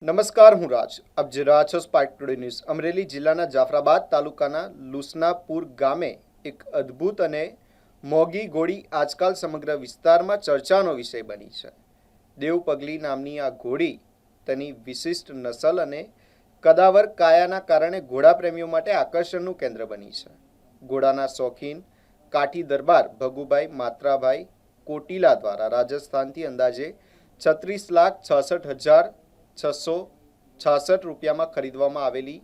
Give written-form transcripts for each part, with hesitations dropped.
નમસ્કાર, હું રાજ. આપ જે રહ્યા છો સ્પાર્ક ટુડે ન્યૂઝ. અમરેલી જિલ્લાના જાફરાબાદ તાલુકાના લુસનાપુર ગામે એક અદ્ભુત અને મોંઘી ઘોડી આજકાલ સમગ્ર વિસ્તારમાં ચર્ચાનો વિષય બની છે. દેવપગલી નામની આ ઘોડી તેની વિશિષ્ટ નસલ અને કદાવર કાયાના કારણે ઘોડા પ્રેમીઓ માટે આકર્ષણનું કેન્દ્ર બની છે. ઘોડાના શોખીન કાઠી દરબાર ભગુભાઈ માત્રાભાઈ કોટીલા દ્વારા રાજસ્થાનથી અંદાજે 36,66,666 રૂપિયામાં ખરીદવામાં આવેલી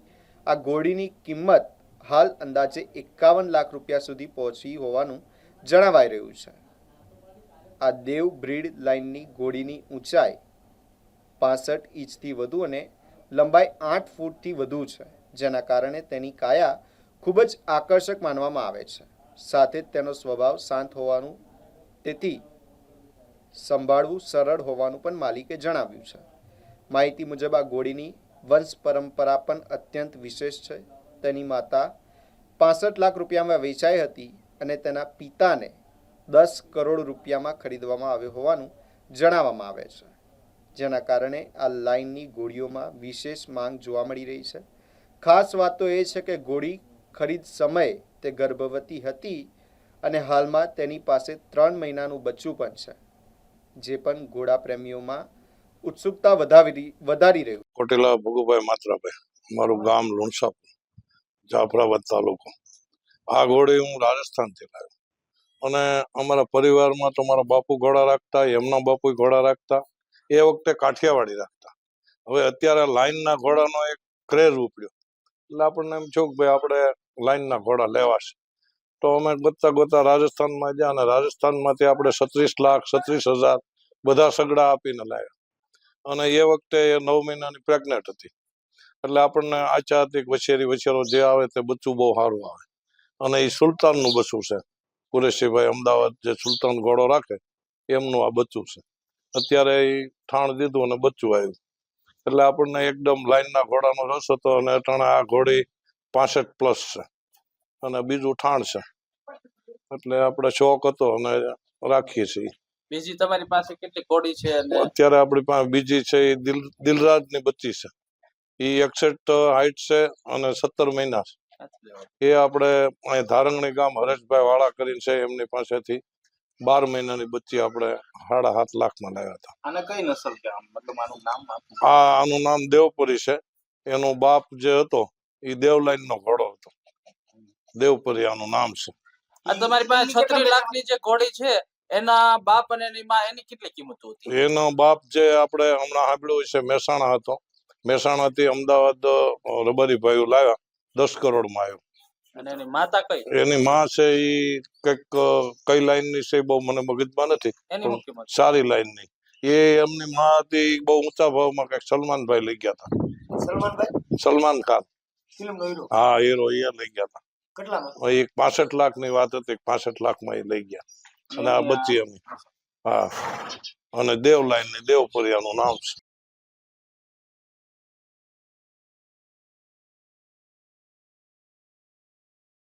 આ ઘોડીની કિંમત હાલ અંદાજે 51 લાખ રૂપિયા સુધી પહોંચી હોવાનું જણાવાઈ રહ્યું છે. આ દેવ બ્રીડ લાઇનની ઘોડીની ઊંચાઈ 65 ઇંચથી વધુ અને લંબાઈ 8 ફૂટથી વધુ છે, જેના કારણે તેની કાયા ખૂબ જ આકર્ષક માનવામાં આવે છે. સાથે જ તેનો સ્વભાવ શાંત હોવાનું, તેથી સંભાળવું સરળ હોવાનું પણ માલિકે જણાવ્યું છે. માહિતી મુજબ આ ઘોડીની વંશ પરંપરા પણ અત્યંત વિશેષ છે. તેની માતા 65 લાખ રૂપિયામાં વેચાઈ હતી અને તેના પિતાને 10 કરોડ રૂપિયામાં ખરીદવામાં આવ્યો હોવાનું જણાવવામાં આવે છે, જેના કારણે આ લાઇનની ઘોડીઓમાં વિશેષ માંગ જોવા મળી રહી છે. ખાસ વાત તો એ છે કે ઘોડી ખરીદ સમયે તે ગર્ભવતી હતી અને હાલમાં તેની પાસે 3 મહિનાનું બચ્ચું પણ છે, જે પણ ઘોડા પ્રેમીઓમાં ઉત્સુકતા વધારી રહ્યું. કોટેલા ભગુભાઈ માત્રાભાઈ, મારું ગામ લુણસાપુર, જાફરાબાદ તાલુકો. આ ઘોડી હું રાજસ્થાનથી લાવ્યો અને અમારા પરિવારમાં તો મારા બાપુ ઘોડા રાખતા, એમના બાપુ ઘોડા રાખતા, એ વખતે કાઠિયાવાડી રાખતા. હવે અત્યારે લાઈનના ઘોડાનો એક ક્રેઝ ઉપડ્યો એટલે આપણને એમ થયું કે ભાઈ આપણે લાઈનના ઘોડા લેવાશે. તો અમે ગોતતા રાજસ્થાનમાં ગયા અને રાજસ્થાનમાંથી આપણે 36,36,000 બધા સગડા આપીને લાવ્યા. અને એ વખતે એ 9 મહિનાની પ્રેગ્નેન્ટ હતી એટલે આપણને આચા હતી વછેરો જે આવે તે બચ્ચું બહુ સારું આવે. અને એ સુલતાનનું બચ્ચું છે. કુરેશીભાઈ અમદાવાદ જે સુલતાન ઘોડો રાખે એમનું આ બચ્ચું છે. અત્યારે એ ઠાણ દીધું અને બચ્ચું આવ્યું એટલે આપણને એકદમ લાઈનના ઘોડાનો રસ હતો. અને અટાણે આ ઘોડી 65+ છે અને બીજું ઠાણ છે એટલે આપણે શોખ હતો અને રાખીએ છીએ. બીજી તમારી પાસે કેટલી ઘોડી છે? અત્યારે આપણી પાસે બીજી છે એ દિલરાજની બચ્ચી છે. એ 61 હાઈટ છે અને 17 મહિના છે. એ આપણે અહીં ધારંગણી ગામ હરેશભાઈ વાળા કરીને છે, એમની પાસેથી 12 મહિનાની બચ્ચી આપણે 7.5 લાખમાં લાવ્યા હતા. આને કઈ નસલ કે મતલબ આનું નામ? આનું નામ દેવપરી છે. એનો બાપ જે હતો એ દેવલાઈનનો ઘોડો હતો. દેવપરી આનું નામ છે. આ તમારી પાસે 36 લાખની જે ઘોડી છે એના બાપ અને એની માં એની કેટલી કિંમત હતી? એનો બાપ જે આપણે હમણાં સાંભળ્યું છે મહેસાણા હતો, મહેસાણાથી અમદાવાદ રબારીભાઈ લાવ્યા, 10 કરોડમાં આવ્યો. અને એની માતા કઈ? એની માં છે એ કઈક કઈ લાઈન ની છે બહુ મને મગજમાં નથી, સારી લાઈન ની. એ એમની માં હતી બહુ ઊંચા ભાવમાં કઈક સલમાનભાઈ લઈ ગયા હતા. સલમાન ખાન, હા હીરો, એ લઈ ગયા હતા. એક 65 લાખ ની વાત હતી, 65 લાખમાં એ લઈ ગયા. અને આ બચ્ચી એમની, હા. અને દેવ લાઈન ની દેવપરિયાનું નામ છે.